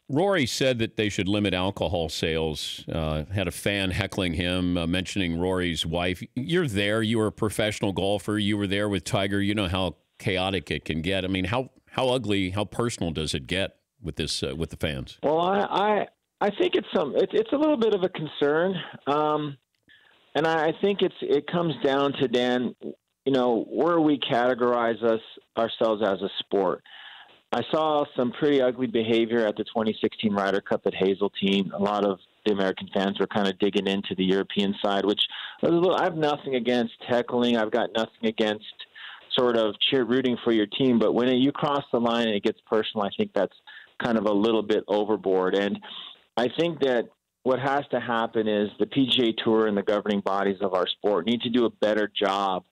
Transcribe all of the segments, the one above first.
Rory said that they should limit alcohol sales. Had a fan heckling him, mentioning Rory's wife. You're there. You were a professional golfer. You were there with Tiger. You know how chaotic it can get. I mean, how ugly, how personal does it get with this with the fans? Well, I think it's a little bit of a concern, and I think it comes down to, Dan, where we categorize ourselves as a sport. I saw some pretty ugly behavior at the 2016 Ryder Cup at Hazeltine. A lot of the American fans were kind of digging into the European side, which I have nothing against heckling. I've got nothing against sort of rooting for your team. But when you cross the line and it gets personal, I think that's kind of a little bit overboard. And I think that what has to happen is the PGA Tour and the governing bodies of our sport need to do a better job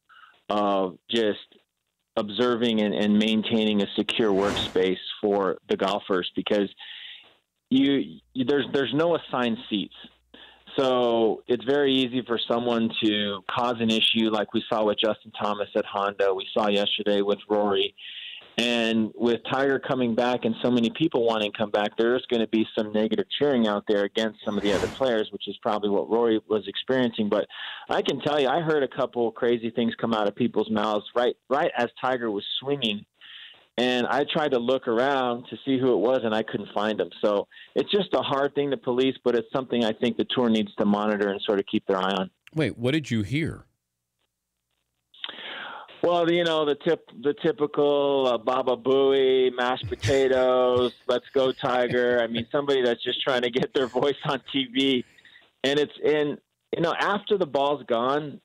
of just observing and maintaining a secure workspace for the golfers, because there's no assigned seats. So it's very easy for someone to cause an issue like we saw with Justin Thomas at Honda. We saw yesterday with Rory. And with Tiger coming back and so many people wanting to come back, there's going to be some negative cheering out there against some of the other players, which is probably what Rory was experiencing. But I can tell you, I heard a couple crazy things come out of people's mouths right as Tiger was swinging. And I tried to look around to see who it was, and I couldn't find him. So it's just a hard thing to police, but it's something I think the tour needs to monitor and sort of keep their eye on. Wait, what did you hear? Well, the typical Baba Booey, mashed potatoes, let's go Tiger. I mean, somebody that's just trying to get their voice on TV. And after the ball's gone,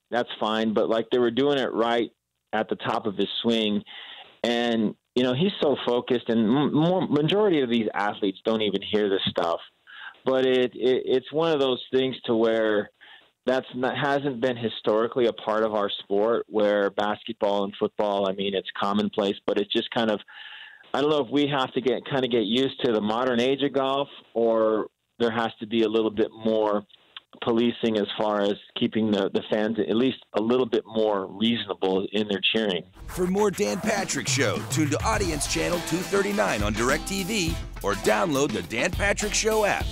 that's fine. But like, they were doing it right at the top of his swing. And, he's so focused, and majority of these athletes don't even hear this stuff. But it's one of those things to where hasn't been historically a part of our sport, where basketball and football, I mean, it's commonplace, but it's just kind of, I don't know if we have to get used to the modern age of golf, or there has to be a little bit more policing as far as keeping the fans at least a little bit more reasonable in their cheering. For more Dan Patrick Show, tune to Audience Channel 239 on DirecTV or download the Dan Patrick Show app.